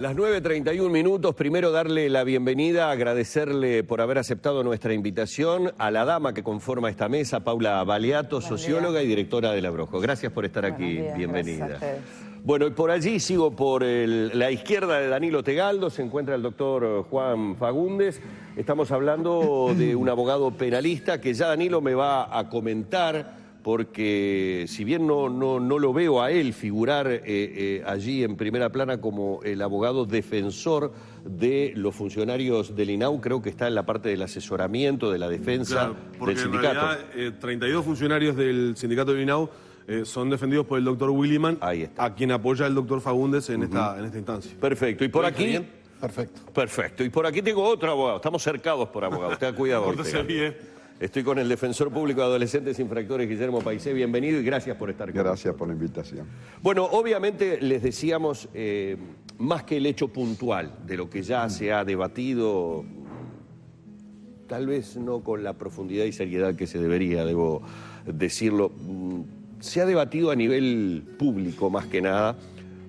Las 9:31 minutos, primero darle la bienvenida, agradecerle por haber aceptado nuestra invitación a la dama que conforma esta mesa, Paula Baliato, socióloga y directora de La Brojo. Gracias por estar aquí, bienvenida. Bueno, y por allí sigo por la izquierda de Danilo Tegaldo, se encuentra el doctor Juan Fagundes. Estamos hablando de un abogado penalista que ya Danilo me va a comentar, porque si bien no lo veo a él figurar allí en primera plana como el abogado defensor de los funcionarios del INAU, creo que está en la parte del asesoramiento, de la defensa del sindicato. En realidad, 32 funcionarios del sindicato del INAU son defendidos por el doctor Williman, a quien apoya el doctor Fagundes en esta instancia. Perfecto. Y por aquí... Perfecto. Perfecto. Y por aquí tengo otro abogado. Estamos cercados por abogados. Tenga cuidado. Estoy con el defensor público de adolescentes infractores, Guillermo Paisé. Bienvenido y gracias por estar aquí. Gracias por la invitación. Bueno, obviamente les decíamos, más que el hecho puntual de lo que ya se ha debatido, tal vez no con la profundidad y seriedad que se debería, debo decirlo, se ha debatido a nivel público más que nada,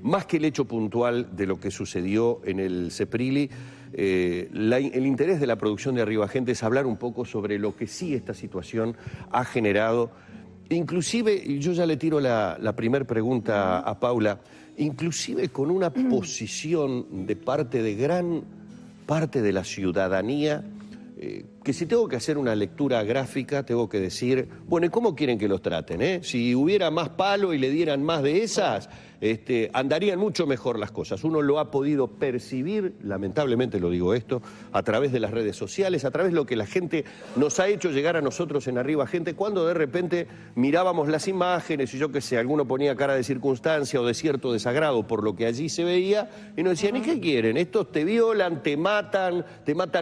más que el hecho puntual de lo que sucedió en el CEPRILI. El interés de la producción de Arriba Gente es hablar un poco sobre lo que sí esta situación ha generado. Inclusive, y yo ya le tiro la primera pregunta a Paula, inclusive con una posición de parte de gran parte de la ciudadanía, que si tengo que hacer una lectura gráfica, tengo que decir, bueno, ¿y cómo quieren que los traten? Si hubiera más palo y le dieran más de esas, andarían mucho mejor las cosas. Uno lo ha podido percibir, lamentablemente lo digo esto, a través de las redes sociales, a través de lo que la gente nos ha hecho llegar a nosotros en Arriba Gente, cuando de repente mirábamos las imágenes y yo qué sé, alguno ponía cara de circunstancia o de cierto desagrado por lo que allí se veía y nos decían, ¿y qué quieren? Estos te violan, te matan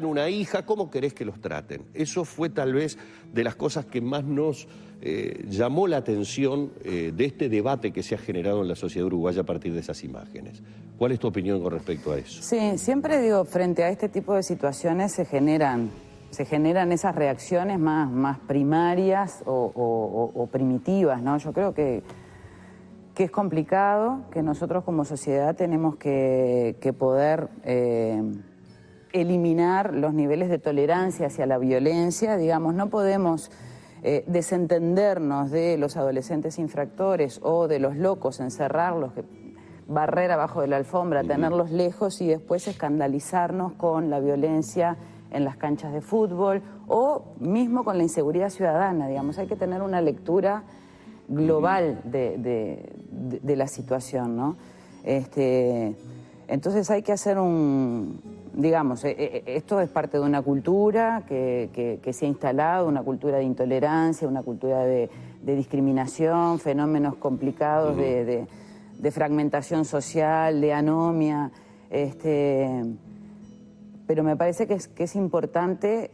una hija, ¿cómo querés que los traten? Eso fue tal vez de las cosas que más nos llamó la atención de este debate que se ha generado en la sociedad uruguaya a partir de esas imágenes. ¿Cuál es tu opinión con respecto a eso? Sí, siempre digo, frente a este tipo de situaciones se generan esas reacciones más primarias o primitivas, ¿no? Yo creo que es complicado, que nosotros como sociedad tenemos que poder eliminar los niveles de tolerancia hacia la violencia, digamos, no podemos desentendernos de los adolescentes infractores o de los locos, encerrarlos, barrer abajo de la alfombra, tenerlos lejos y después escandalizarnos con la violencia en las canchas de fútbol o mismo con la inseguridad ciudadana, digamos. Hay que tener una lectura global de la situación, ¿no? Entonces hay que hacer digamos, esto es parte de una cultura que se ha instalado, una cultura de intolerancia, una cultura de discriminación, fenómenos complicados de fragmentación social, de anomia, pero me parece que es importante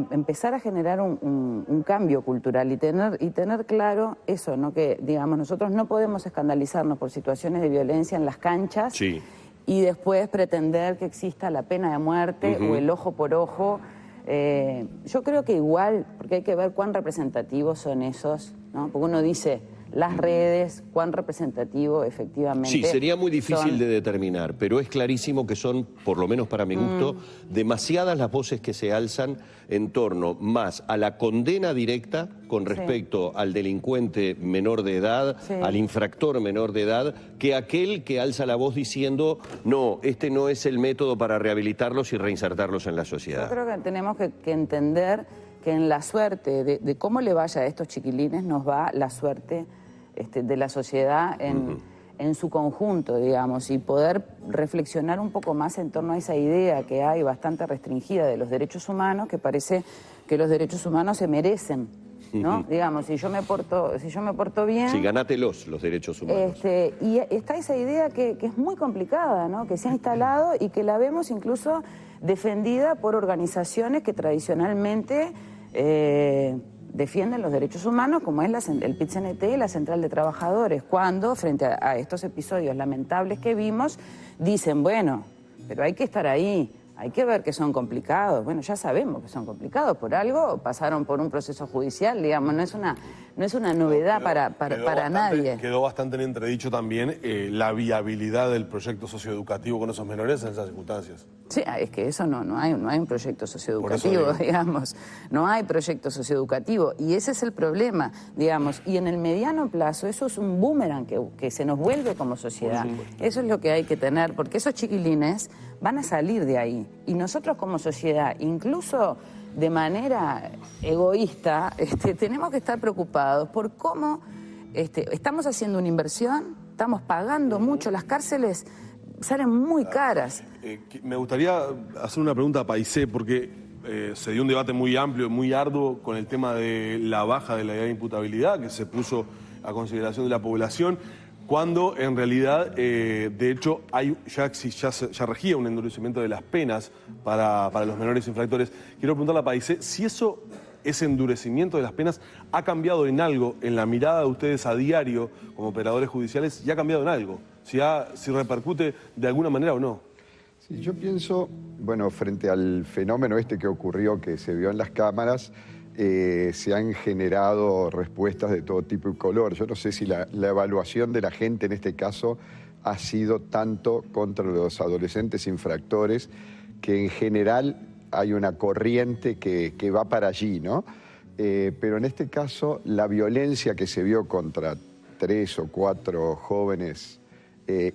empezar a generar un cambio cultural y tener claro eso, ¿no? Que, digamos, nosotros no podemos escandalizarnos por situaciones de violencia en las canchas. Sí. Y después pretender que exista la pena de muerte o el ojo por ojo. Yo creo que igual, porque hay que ver cuán representativos son esos, ¿no? Porque uno dice, las redes, cuán representativo efectivamente. Sí, sería muy difícil de determinar, pero es clarísimo que son, por lo menos para mi gusto, demasiadas las voces que se alzan en torno más a la condena directa con respecto al delincuente menor de edad, al infractor menor de edad, que aquel que alza la voz diciendo, no, este no es el método para rehabilitarlos y reinsertarlos en la sociedad. Yo creo que tenemos que entender que en la suerte de cómo le vaya a estos chiquilines nos va la suerte de la sociedad en su conjunto, digamos, y poder reflexionar un poco más en torno a esa idea que hay bastante restringida de los derechos humanos, que parece que los derechos humanos se merecen, ¿no? Digamos, si yo me porto bien... Sí, ganátelos los derechos humanos. Y está esa idea que es muy complicada, ¿no? Que se ha instalado y que la vemos incluso defendida por organizaciones que tradicionalmente defienden los derechos humanos, como es el PIT-CNT y la Central de Trabajadores, cuando, frente a estos episodios lamentables que vimos, dicen, bueno, pero hay que estar ahí, Hay que ver que son complicados. Bueno, ya sabemos que son complicados. Por algo pasaron por un proceso judicial, digamos. No es una novedad para nadie. Quedó bastante en entredicho también la viabilidad del proyecto socioeducativo con esos menores en esas circunstancias. Sí, es que eso no hay un proyecto socioeducativo, digamos. No hay proyecto socioeducativo. Y ese es el problema, digamos. Y en el mediano plazo eso es un boomerang que se nos vuelve como sociedad. Eso es lo que hay que tener, porque esos chiquilines van a salir de ahí. Y nosotros como sociedad, incluso de manera egoísta, tenemos que estar preocupados por cómo estamos haciendo una inversión, estamos pagando mucho, las cárceles salen muy caras. Me gustaría hacer una pregunta a Paisé, porque se dio un debate muy amplio, muy arduo con el tema de la baja de la edad de imputabilidad que se puso a consideración de la población, cuando en realidad, de hecho, ya regía un endurecimiento de las penas para los menores infractores. Quiero preguntarle a Paisé si ese endurecimiento de las penas ha cambiado en algo, en la mirada de ustedes a diario como operadores judiciales, y ha cambiado en algo, si repercute de alguna manera o no. Sí, yo pienso, bueno, frente al fenómeno que ocurrió, que se vio en las cámaras, se han generado respuestas de todo tipo y color. Yo no sé si la evaluación de la gente en este caso ha sido tanto contra los adolescentes infractores, que en general hay una corriente que va para allí, ¿no? Pero en este caso la violencia que se vio contra 3 o 4 jóvenes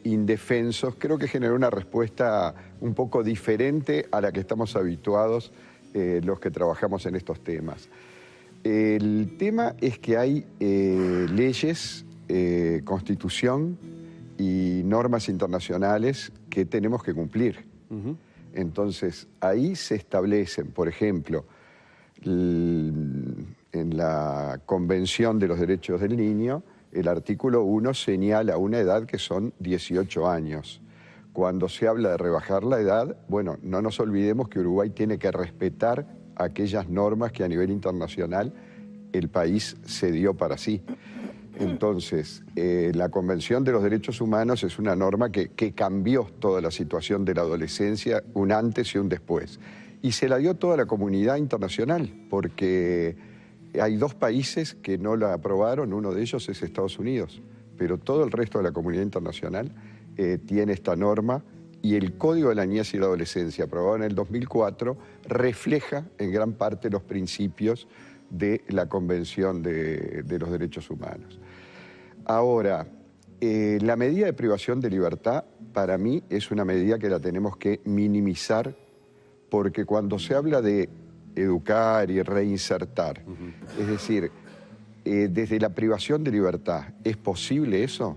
indefensos creo que generó una respuesta un poco diferente a la que estamos habituados los que trabajamos en estos temas. El tema es que hay leyes, constitución y normas internacionales que tenemos que cumplir. Entonces, ahí se establecen, por ejemplo, en la Convención de los Derechos del Niño, el artículo 1 señala una edad que son 18 años. Cuando se habla de rebajar la edad, bueno, no nos olvidemos que Uruguay tiene que respetar aquellas normas que a nivel internacional el país se dio para sí. Entonces, la Convención de los Derechos Humanos es una norma que cambió toda la situación de la adolescencia, un antes y un después. Y se la dio toda la comunidad internacional, porque hay 2 países que no la aprobaron, uno de ellos es Estados Unidos, pero todo el resto de la comunidad internacional tiene esta norma, y el Código de la Niñez y la Adolescencia, aprobado en el 2004, refleja en gran parte los principios de la Convención de los Derechos Humanos. Ahora, la medida de privación de libertad, para mí, es una medida que la tenemos que minimizar, porque cuando se habla de educar y reinsertar, es decir, desde la privación de libertad, ¿es posible eso?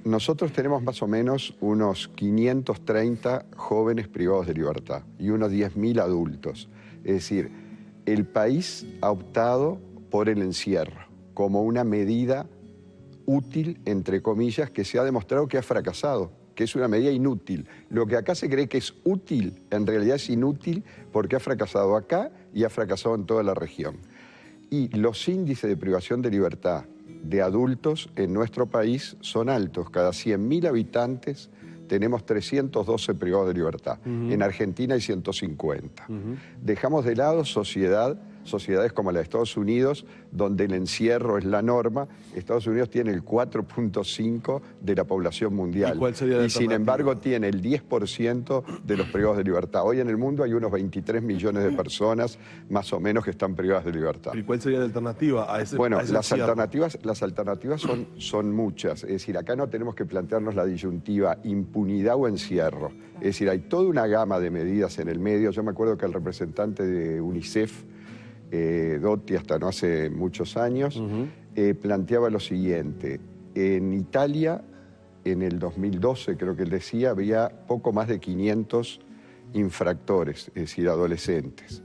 Nosotros tenemos más o menos unos 530 jóvenes privados de libertad y unos 10.000 adultos. Es decir, el país ha optado por el encierro como una medida útil, entre comillas, que se ha demostrado que ha fracasado, que es una medida inútil. Lo que acá se cree que es útil, en realidad es inútil, porque ha fracasado acá y ha fracasado en toda la región. Y los índices de privación de libertad de adultos en nuestro país son altos. Cada 100.000 habitantes tenemos 312 privados de libertad. En Argentina hay 150. Dejamos de lado sociedades como la de Estados Unidos, donde el encierro es la norma. Estados Unidos tiene el 4.5% de la población mundial. ¿Y cuál sería y sin embargo tiene el 10% de los privados de libertad. Hoy en el mundo hay unos 23 millones de personas, más o menos, que están privadas de libertad. ¿Y cuál sería la alternativa a ese? Bueno, las alternativas son muchas. Es decir, acá no tenemos que plantearnos la disyuntiva impunidad o encierro. Es decir, hay toda una gama de medidas en el medio. Yo me acuerdo que el representante de UNICEF, Dotti, hasta no hace muchos años, planteaba lo siguiente. En Italia, en el 2012, creo que él decía, había poco más de 500 infractores, es decir, adolescentes.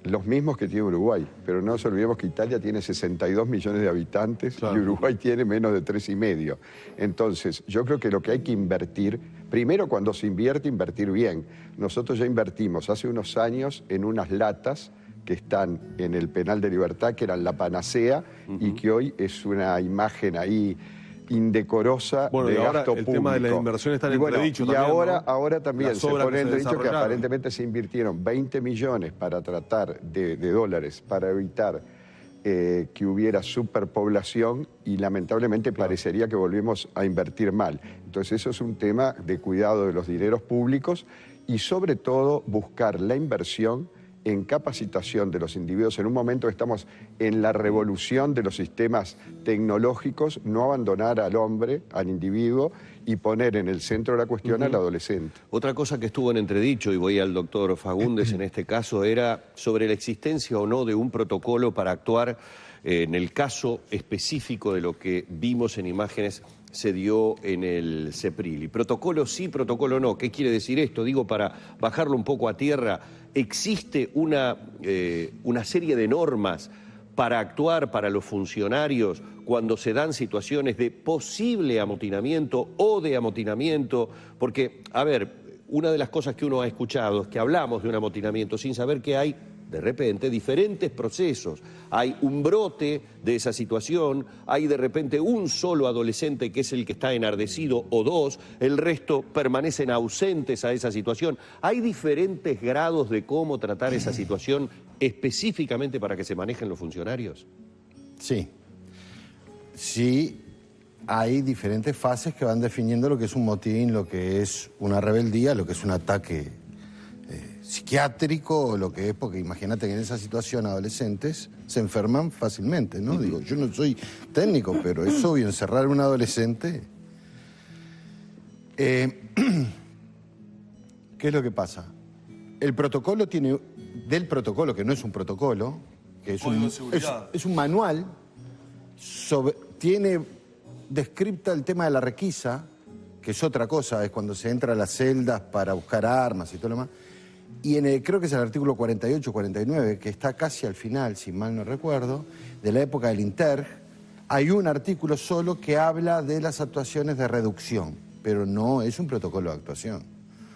Los mismos que tiene Uruguay, pero no nos olvidemos que Italia tiene 62 millones de habitantes, claro, y Uruguay tiene menos de 3,5. Entonces, yo creo que lo que hay que invertir, primero cuando se invierte, invertir bien. Nosotros ya invertimos hace unos años en unas latas que están en el penal de Libertad, que eran la panacea, y que hoy es una imagen ahí indecorosa Bueno, de y ahora gasto el público. tema de la inversión está en entredicho y también, ahora ¿no? también Las se obras pone que en se entredicho que desarrollaron. aparentemente se invirtieron 20 millones para tratar de dólares para evitar que hubiera superpoblación y lamentablemente parecería que volvimos a invertir mal. Entonces eso es un tema de cuidado de los dineros públicos y sobre todo buscar la inversión en capacitación de los individuos. En un momento estamos en la revolución de los sistemas tecnológicos, no abandonar al hombre, al individuo, y poner en el centro de la cuestión al adolescente. Otra cosa que estuvo en entredicho, y voy al doctor Fagundes en este caso, era sobre la existencia o no de un protocolo para actuar en el caso específico de lo que vimos en imágenes se dio en el CEPRIL. Protocolo sí, protocolo no. ¿Qué quiere decir esto? Digo, para bajarlo un poco a tierra, ¿existe una serie de normas para actuar para los funcionarios cuando se dan situaciones de posible amotinamiento o de amotinamiento? Porque, a ver, una de las cosas que uno ha escuchado es que hablamos de un amotinamiento sin saber que hay, de repente, diferentes procesos. Hay un brote de esa situación, hay de repente un solo adolescente que es el que está enardecido o dos, el resto permanecen ausentes a esa situación. Hay diferentes grados de cómo tratar esa situación específicamente para que se manejen los funcionarios. Sí. Sí, hay diferentes fases que van definiendo lo que es un motín, lo que es una rebeldía, lo que es un ataque psiquiátrico, o lo que es, porque imagínate que en esa situación adolescentes se enferman fácilmente, ¿no? Digo, yo no soy técnico, pero es obvio, encerrar a un adolescente. ¿Qué es lo que pasa? El protocolo tiene, del protocolo, que no es un protocolo, que es un manual, tiene descripta el tema de la requisa, que es otra cosa, es cuando se entra a las celdas para buscar armas y todo lo demás. Y creo que es el artículo 48, 49, que está casi al final, si mal no recuerdo, de la época del INTERG, hay un artículo solo que habla de las actuaciones de reducción, pero no es un protocolo de actuación.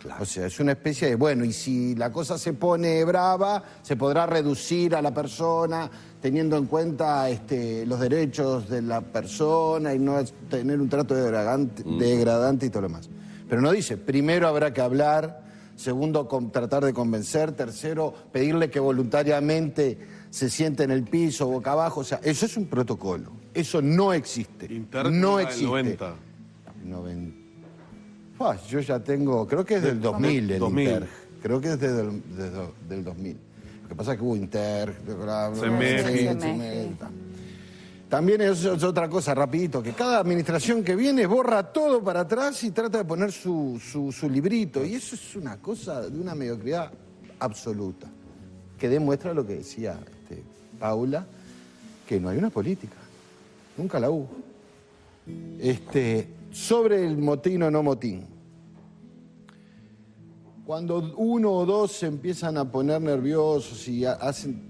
Claro. O sea, es una especie de, bueno, y si la cosa se pone brava, se podrá reducir a la persona teniendo en cuenta los derechos de la persona y no tener un trato degradante y todo lo demás. Pero no dice, primero habrá que hablar, segundo, tratar de convencer, tercero, pedirle que voluntariamente se siente en el piso, boca abajo. O sea, eso es un protocolo. Eso no existe. No existe. 90. Yo ya tengo, creo que es del 2000 el Interg. Creo que es del 2000. Lo que pasa es que hubo Interg, También es otra cosa, rapidito, que cada administración que viene borra todo para atrás y trata de poner su librito. Y eso es una cosa de una mediocridad absoluta, que demuestra lo que decía Paula, que no hay una política. Nunca la hubo. Sobre el motín o no motín. Cuando uno o dos se empiezan a poner nerviosos y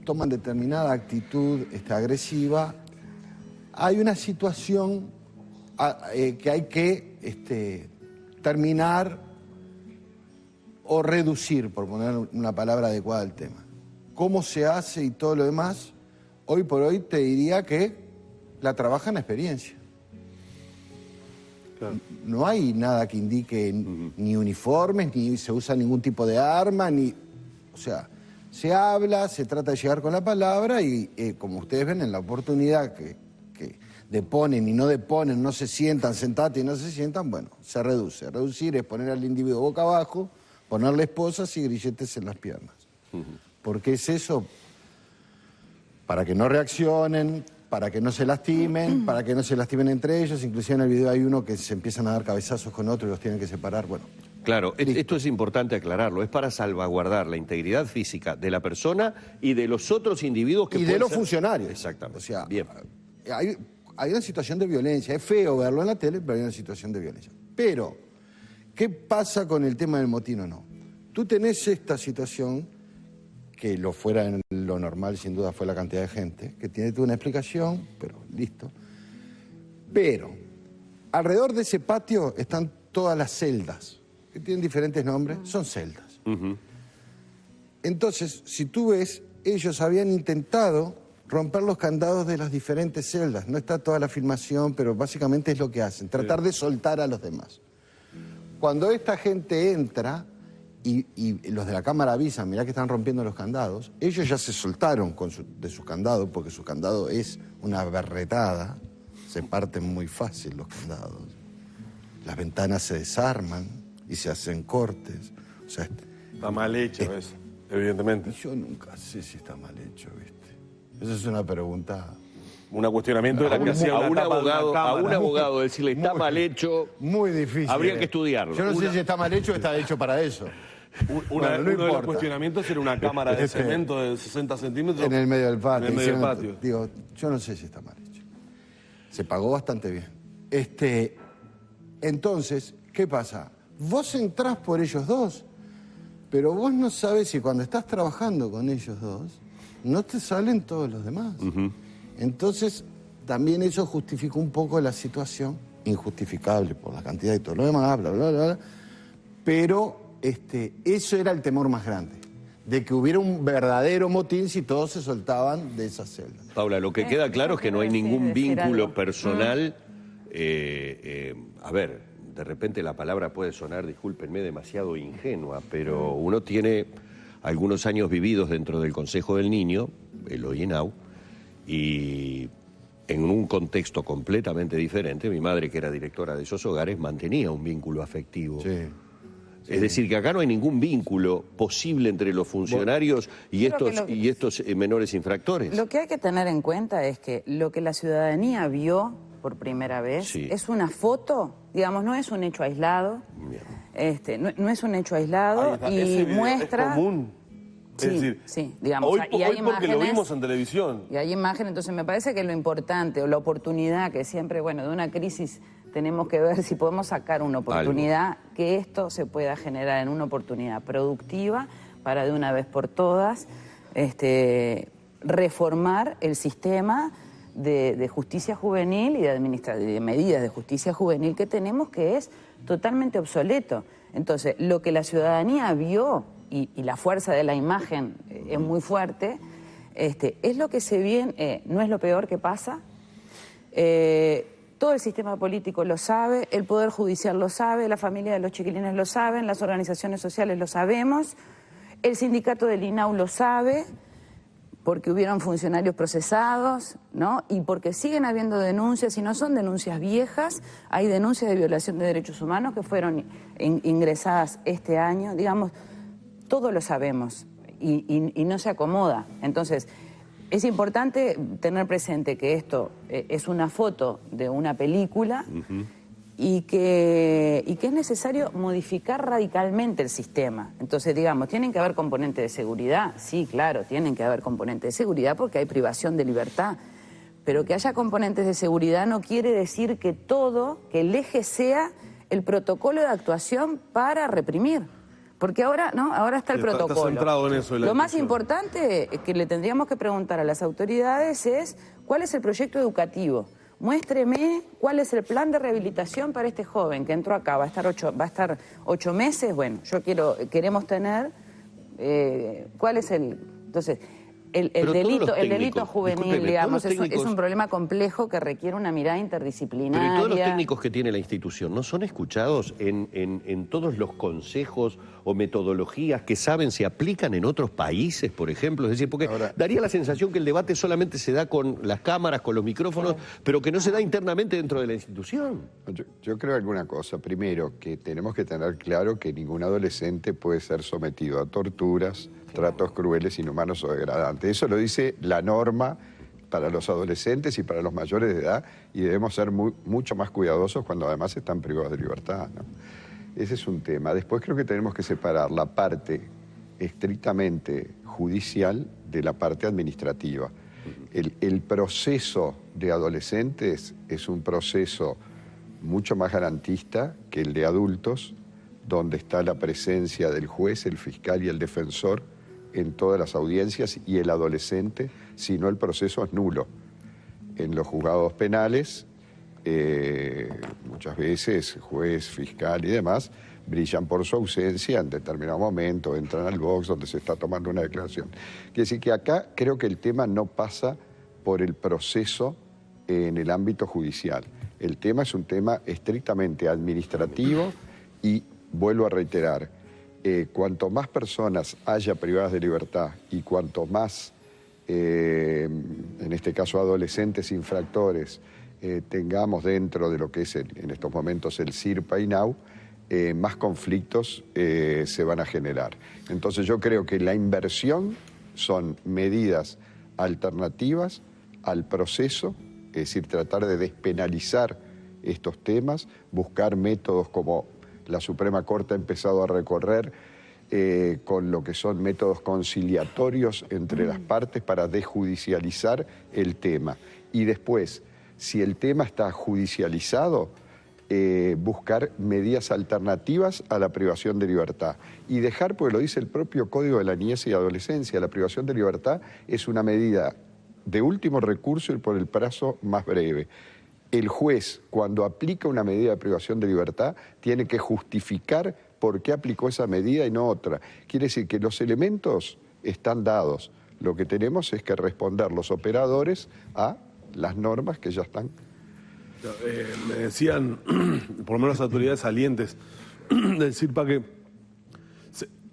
toman determinada actitud agresiva, hay una situación que hay que terminar o reducir, por poner una palabra adecuada al tema. ¿Cómo se hace y todo lo demás? Hoy por hoy te diría que la trabaja en la experiencia. Claro. No hay nada que indique ni uniformes, ni se usa ningún tipo de arma, o sea, se habla, se trata de llegar con la palabra y como ustedes ven en la oportunidad que deponen y no deponen, no se sientan, sentate y no se sientan, bueno, se reduce. Reducir es poner al individuo boca abajo, ponerle esposas y grilletes en las piernas. ¿Por qué es eso? Para que no reaccionen, para que no se lastimen, para que no se lastimen entre ellos. Inclusive en el video hay uno que se empiezan a dar cabezazos con otro y los tienen que separar. Bueno, claro, esto es importante aclararlo. Es para salvaguardar la integridad física de la persona y de los otros individuos que pueden ser... Y de los funcionarios. Exactamente. O sea, bien. Hay una situación de violencia. Es feo verlo en la tele, pero hay una situación de violencia. Pero, ¿qué pasa con el tema del motín o no? Tú tenés esta situación, que lo fuera en lo normal, sin duda fue la cantidad de gente, que tiene una explicación, pero listo. Pero, alrededor de ese patio están todas las celdas, que tienen diferentes nombres, son celdas. Entonces, si tú ves, ellos habían intentado romper los candados de las diferentes celdas. No está toda la filmación, pero básicamente es lo que hacen, tratar de soltar a los demás. Cuando esta gente entra y los de la cámara avisan, mirá que están rompiendo los candados, ellos ya se soltaron de sus candados, porque su candado es una berretada, se parten muy fácil los candados. Las ventanas se desarman y se hacen cortes. O sea, está mal hecho eso, evidentemente. Yo nunca sé si está mal hecho, ¿viste? Esa es una pregunta... Un cuestionamiento de la que hacía a un abogado decirle está mal hecho. Muy difícil. Habría que estudiarlo. Yo no sé si está mal hecho o está hecho para eso. Uno de los cuestionamientos era una cámara de cemento de 60 centímetros. En el medio del patio. En el medio del patio. Digo, yo no sé si está mal hecho. Se pagó bastante bien. Entonces, ¿qué pasa? Vos entrás por ellos dos, pero vos no sabes si cuando estás trabajando con ellos dos, no te salen todos los demás. Entonces, también eso justifica un poco la situación, injustificable por la cantidad y todo lo demás, bla, bla, bla, bla. Pero eso era el temor más grande, de que hubiera un verdadero motín si todos se soltaban de esa celda. Paula, lo que queda claro es que no hay ningún vínculo personal. A ver, de repente la palabra puede sonar, discúlpenme, demasiado ingenua, pero uno tiene algunos años vividos dentro del Consejo del Niño, el OINAU, y en un contexto completamente diferente, mi madre, que era directora de esos hogares, mantenía un vínculo afectivo. Sí. Es decir, que acá no hay ningún vínculo posible entre los funcionarios y estos menores infractores. Lo que hay que tener en cuenta es que lo que la ciudadanía vio por primera vez es una foto, digamos, no es un hecho aislado. No es un hecho aislado y muestra... Es común. Sí, es decir, sí, digamos. Hoy y hay porque imágenes, lo vimos en televisión. Y hay imágenes, entonces me parece que lo importante o la oportunidad que siempre, bueno, de una crisis tenemos que ver si podemos sacar una oportunidad, que esto se pueda generar en una oportunidad productiva para de una vez por todas reformar el sistema de justicia juvenil y de medidas de justicia juvenil que tenemos, que es totalmente obsoleto. Entonces, lo que la ciudadanía vio, y la fuerza de la imagen es muy fuerte, es lo que se viene, no es lo peor que pasa. Todo el sistema político lo sabe, el Poder Judicial lo sabe, la familia de los chiquilines lo saben, las organizaciones sociales lo sabemos, el sindicato del INAU lo sabe, porque hubieron funcionarios procesados, ¿no? Y porque siguen habiendo denuncias, y no son denuncias viejas, hay denuncias de violación de derechos humanos que fueron ingresadas este año, digamos, todo lo sabemos y no se acomoda. Entonces, es importante tener presente que esto es una foto de una película y que es necesario modificar radicalmente el sistema. Entonces, digamos, ¿tienen que haber componentes de seguridad? Sí, claro, tienen que haber componentes de seguridad porque hay privación de libertad. Pero que haya componentes de seguridad no quiere decir que el eje sea el protocolo de actuación para reprimir. Porque ahora, ¿no? Ahora está el protocolo. Está centrado en eso, Lo más importante que le tendríamos que preguntar a las autoridades es ¿cuál es el proyecto educativo? Muéstreme cuál es el plan de rehabilitación para este joven que entró acá. ¿Va a estar 8 meses? Bueno, queremos tener cuál es el... Entonces, el delito juvenil, digamos, es un problema complejo que requiere una mirada interdisciplinaria. Pero ¿y todos los técnicos que tiene la institución no son escuchados en todos los consejos o metodologías que saben se aplican en otros países, por ejemplo? Es decir, porque daría la sensación que el debate solamente se da con las cámaras, con los micrófonos, pero que no se da internamente dentro de la institución. Yo creo alguna cosa. Primero, que tenemos que tener claro que ningún adolescente puede ser sometido a torturas, tratos crueles, inhumanos o degradantes. Eso lo dice la norma para los adolescentes y para los mayores de edad, y debemos ser mucho más cuidadosos cuando además están privados de libertad, ¿no? Ese es un tema. Después creo que tenemos que separar la parte estrictamente judicial de la parte administrativa. El proceso de adolescentes es un proceso mucho más garantista que el de adultos, donde está la presencia del juez, el fiscal y el defensor en todas las audiencias, y el adolescente, si no, el proceso es nulo. En los juzgados penales, muchas veces juez, fiscal y demás brillan por su ausencia en determinado momento, entran al box donde se está tomando una declaración. Quiere decir que acá creo que el tema no pasa por el proceso en el ámbito judicial. El tema es un tema estrictamente administrativo y, vuelvo a reiterar, cuanto más personas haya privadas de libertad y cuanto más, en este caso adolescentes infractores, tengamos dentro de lo que es en estos momentos el CIRPA y NAU, más conflictos se van a generar. Entonces yo creo que la inversión son medidas alternativas al proceso, es decir, tratar de despenalizar estos temas, buscar métodos como la Suprema Corte ha empezado a recorrer con lo que son métodos conciliatorios entre las partes para desjudicializar el tema. Y después, si el tema está judicializado, buscar medidas alternativas a la privación de libertad. Y dejar, porque lo dice el propio Código de la Niñez y Adolescencia, la privación de libertad es una medida de último recurso y por el plazo más breve. El juez, cuando aplica una medida de privación de libertad, tiene que justificar por qué aplicó esa medida y no otra. Quiere decir que los elementos están dados. Lo que tenemos es que responder los operadores a las normas que ya están. Me decían, por lo menos las autoridades salientes del CIRPA, que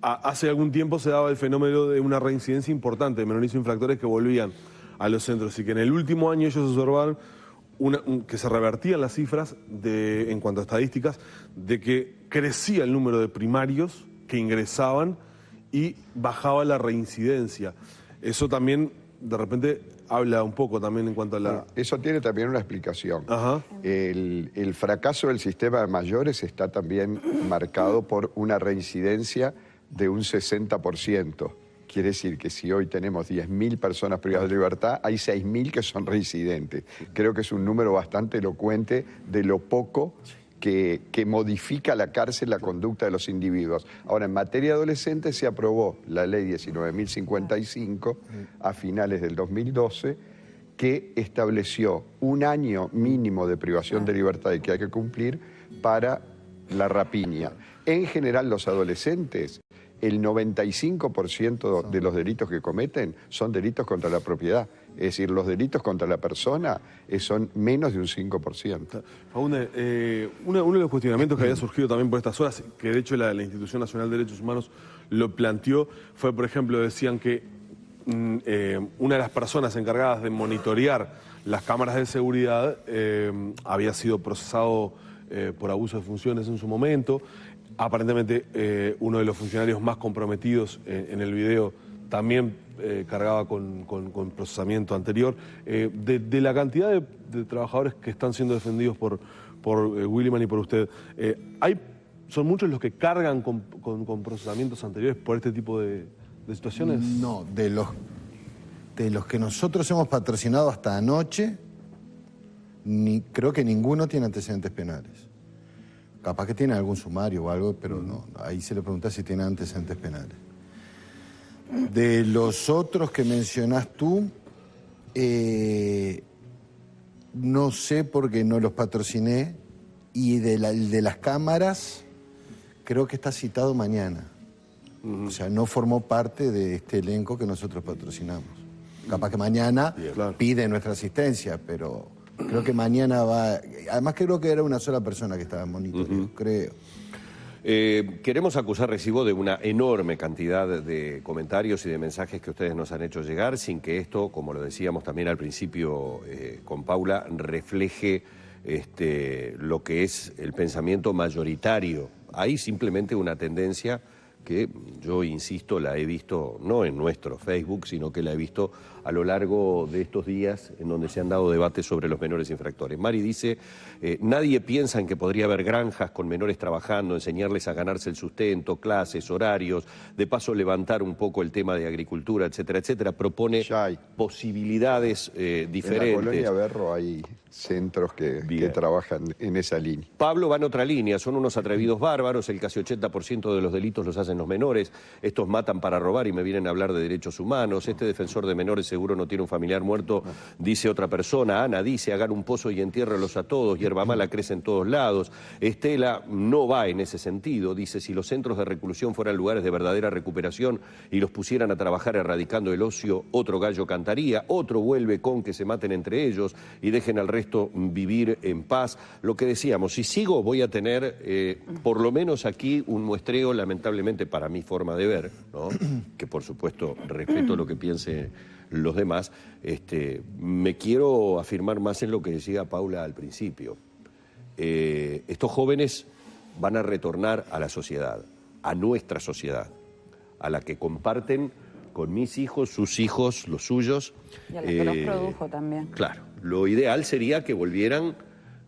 hace algún tiempo se daba el fenómeno de una reincidencia importante de menores infractores que volvían a los centros y que en el último año ellos observaron que se revertían las cifras en cuanto a estadísticas, de que crecía el número de primarios que ingresaban y bajaba la reincidencia. Eso también, de repente, habla un poco también en cuanto a la... Eso tiene también una explicación. Ajá. El fracaso del sistema de mayores está también marcado por una reincidencia de un 60%. Quiere decir que si hoy tenemos 10.000 personas privadas de libertad, hay 6.000 que son reincidentes. Creo que es un número bastante elocuente de lo poco que modifica la cárcel la conducta de los individuos. Ahora, en materia de adolescentes se aprobó la ley 19.055 a finales del 2012, que estableció un año mínimo de privación de libertad y que hay que cumplir para la rapiña. En general, los adolescentes, el 95% de los delitos que cometen son delitos contra la propiedad. Es decir, los delitos contra la persona son menos de un 5%. Faunde, uno de los cuestionamientos que había surgido también por estas horas, que de hecho la Institución Nacional de Derechos Humanos lo planteó, fue, por ejemplo, decían que una de las personas encargadas de monitorear las cámaras de seguridad había sido procesado por abuso de funciones en su momento. Aparentemente uno de los funcionarios más comprometidos en el video también cargaba con procesamiento anterior. De la cantidad de trabajadores que están siendo defendidos por Williman y por usted, ¿son muchos los que cargan con procesamientos anteriores por este tipo de situaciones? No, de los que nosotros hemos patrocinado hasta anoche, creo que ninguno tiene antecedentes penales. Capaz que tiene algún sumario o algo, pero no. Ahí se le pregunta si tiene antecedentes penales. De los otros que mencionás tú, no sé porque no los patrociné. Y de las cámaras, creo que está citado mañana. O sea, no formó parte de este elenco que nosotros patrocinamos. Capaz que mañana pide nuestra asistencia, pero... Creo que mañana va... Además creo que era una sola persona que estaba en monitoreo, creo. Queremos acusar recibo de una enorme cantidad de comentarios y de mensajes que ustedes nos han hecho llegar, sin que esto, como lo decíamos también al principio con Paula, refleje lo que es el pensamiento mayoritario. Hay simplemente una tendencia que yo insisto, la he visto no en nuestro Facebook, sino que la he visto a lo largo de estos días en donde se han dado debates sobre los menores infractores. Mari dice, nadie piensa en que podría haber granjas con menores trabajando, enseñarles a ganarse el sustento, clases, horarios, de paso levantar un poco el tema de agricultura, etcétera, etcétera. Propone posibilidades diferentes. En la colonia Berro hay centros que trabajan en esa línea. Pablo va en otra línea, son unos atrevidos bárbaros, el casi 80% de los delitos los hacen los menores, estos matan para robar y me vienen a hablar de derechos humanos, este defensor de menores seguro no tiene un familiar muerto, dice otra persona, Ana dice, hagan un pozo y entiérrelos a todos, hierba mala crece en todos lados, Estela no va en ese sentido, dice, si los centros de reclusión fueran lugares de verdadera recuperación y los pusieran a trabajar erradicando el ocio, otro gallo cantaría, otro vuelve con que se maten entre ellos y dejen al resto vivir en paz. Lo que decíamos, si sigo voy a tener por lo menos aquí un muestreo, lamentablemente para mi forma de ver, ¿no? Que por supuesto respeto lo que piensen los demás, me quiero afirmar más en lo que decía Paula al principio. Estos jóvenes van a retornar a la sociedad, a nuestra sociedad, a la que comparten con mis hijos, sus hijos, los suyos. Y a la que los produjo también. Claro, lo ideal sería que volvieran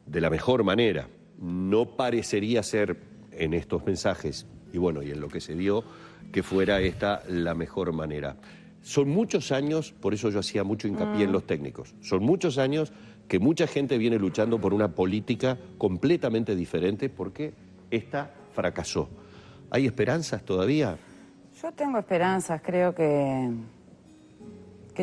de la mejor manera. No parecería ser en estos mensajes, y bueno, y en lo que se dio, que fuera esta la mejor manera. Son muchos años, por eso yo hacía mucho hincapié en los técnicos, son muchos años que mucha gente viene luchando por una política completamente diferente porque esta fracasó. ¿Hay esperanzas todavía? Yo tengo esperanzas, creo que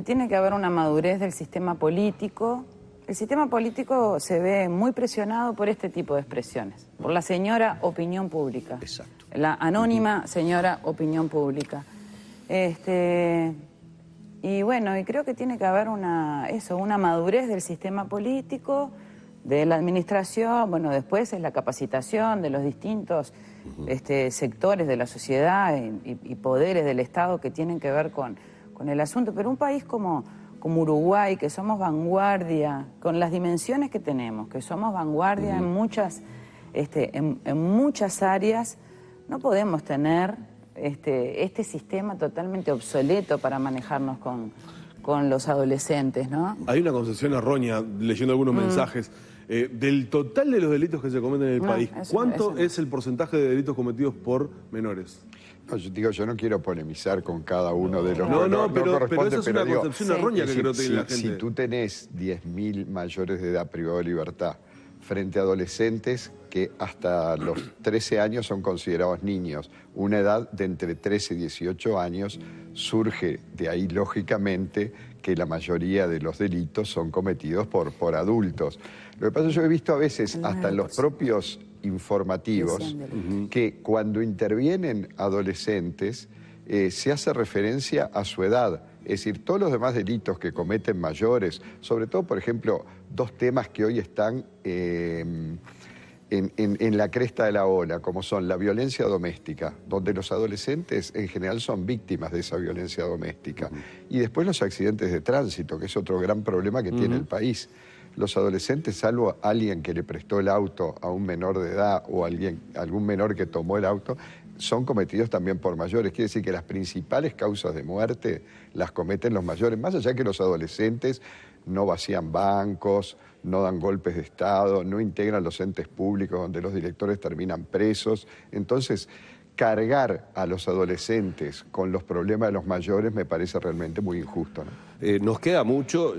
tiene que haber una madurez del sistema político. El sistema político se ve muy presionado por este tipo de expresiones, por la señora opinión pública. Exacto. La anónima señora opinión pública. Y bueno, y creo que tiene que haber una madurez del sistema político, de la administración, bueno, después es la capacitación de los distintos sectores de la sociedad y poderes del Estado que tienen que ver con el asunto. Pero un país como Uruguay, que somos vanguardia, con las dimensiones que tenemos, que somos vanguardia en muchas áreas, no podemos tener este sistema totalmente obsoleto para manejarnos con los adolescentes, ¿no? Hay una concepción errónea, leyendo algunos mensajes. Del total de los delitos que se cometen en el país, ¿cuánto es el porcentaje de delitos cometidos por menores? No, yo no quiero polemizar con cada uno de los... Pero esa es una concepción errónea que creo que tiene la gente. Si tú tenés 10.000 mayores de edad privados de libertad frente a adolescentes que hasta los 13 años son considerados niños, una edad de entre 13 y 18 años, surge de ahí lógicamente que la mayoría de los delitos son cometidos por adultos. Lo que pasa es que yo he visto a veces hasta en los propios informativos que cuando intervienen adolescentes se hace referencia a su edad. Es decir, todos los demás delitos que cometen mayores, sobre todo, por ejemplo, dos temas que hoy están en la cresta de la ola, como son la violencia doméstica, donde los adolescentes en general son víctimas de esa violencia doméstica, y después los accidentes de tránsito, que es otro gran problema que tiene el país. Los adolescentes, salvo alguien que le prestó el auto a un menor de edad o algún menor que tomó el auto, son cometidos también por mayores. Quiere decir que las principales causas de muerte las cometen los mayores, más allá que los adolescentes no vacían bancos, no dan golpes de Estado, no integran los entes públicos donde los directores terminan presos. Entonces, cargar a los adolescentes con los problemas de los mayores me parece realmente muy injusto, ¿no? Nos queda mucho,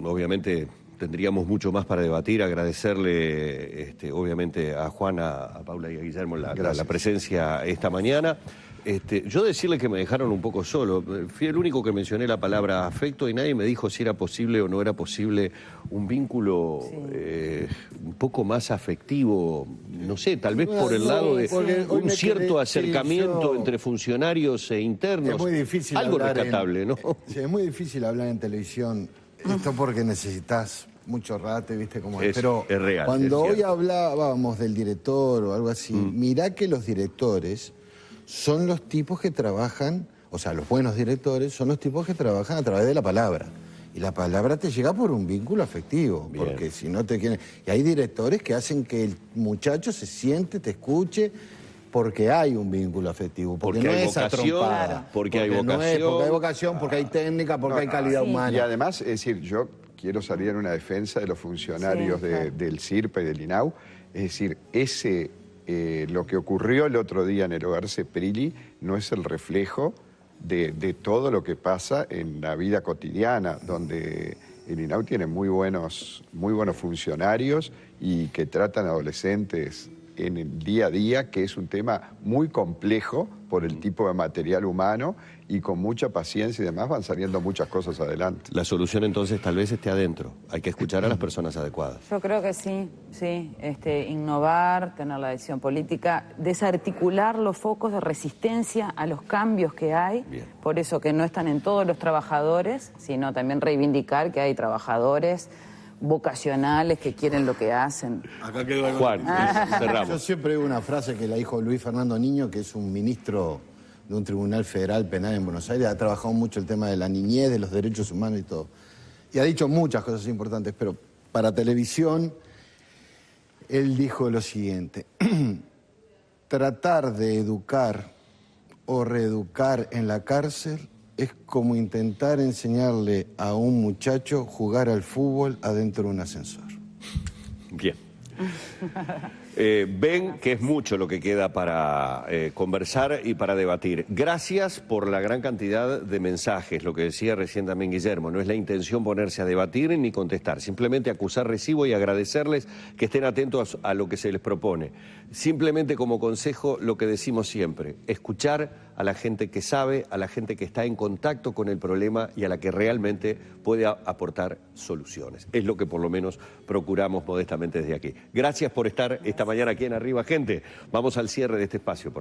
obviamente tendríamos mucho más para debatir, agradecerle obviamente a Juana, a Paula y a Guillermo la presencia esta mañana. Yo decirle que me dejaron un poco solo, fui el único que mencioné la palabra afecto y nadie me dijo si era posible o no era posible un vínculo un poco más afectivo, no sé, tal vez por el lado de un cierto acercamiento entre funcionarios e internos. Es muy difícil algo hablar rescatable, ¿no? Sí, es muy difícil hablar en televisión, esto porque necesitas mucho rato, ¿viste cómo es? Pero es real, cuando hoy hablábamos del director o algo así, mirá que los directores son los tipos que trabajan, o sea, los buenos directores son los tipos que trabajan a través de la palabra. Y la palabra te llega por un vínculo afectivo, porque si no te quieren... Y hay directores que hacen que el muchacho se siente, te escuche, porque hay un vínculo afectivo, porque no hay es vocación, porque hay vocación. Porque hay vocación, porque hay técnica, porque hay calidad humana. Y además, es decir, yo quiero salir en una defensa de los funcionarios del CIRPA y del INAU. Es decir, lo que ocurrió el otro día en el hogar Ceprilli no es el reflejo de todo lo que pasa en la vida cotidiana, donde el INAU tiene muy buenos funcionarios y que tratan adolescentes en el día a día, que es un tema muy complejo por el tipo de material humano, y con mucha paciencia y demás van saliendo muchas cosas adelante. La solución entonces tal vez esté adentro. Hay que escuchar a las personas adecuadas. Yo creo que sí. Innovar, tener la decisión política, desarticular los focos de resistencia a los cambios que hay. Bien. Por eso que no están en todos los trabajadores, sino también reivindicar que hay trabajadores vocacionales que quieren lo que hacen. Acá quedó algo. Juan, cerramos. Yo siempre digo una frase que la dijo Luis Fernando Niño, que es un ministro de un tribunal federal penal en Buenos Aires, ha trabajado mucho el tema de la niñez, de los derechos humanos y todo. Y ha dicho muchas cosas importantes, pero para televisión, él dijo lo siguiente: tratar de educar o reeducar en la cárcel es como intentar enseñarle a un muchacho jugar al fútbol adentro de un ascensor. Bien. Ven que es mucho lo que queda para conversar y para debatir. Gracias por la gran cantidad de mensajes, lo que decía recién también Guillermo. No es la intención ponerse a debatir ni contestar, simplemente acusar recibo y agradecerles que estén atentos a lo que se les propone. Simplemente como consejo lo que decimos siempre: escuchar a la gente que sabe, a la gente que está en contacto con el problema y a la que realmente puede aportar soluciones. Es lo que por lo menos procuramos modestamente desde aquí. Gracias por estar esta mañana aquí en Arriba, gente. Vamos al cierre de este espacio, por favor.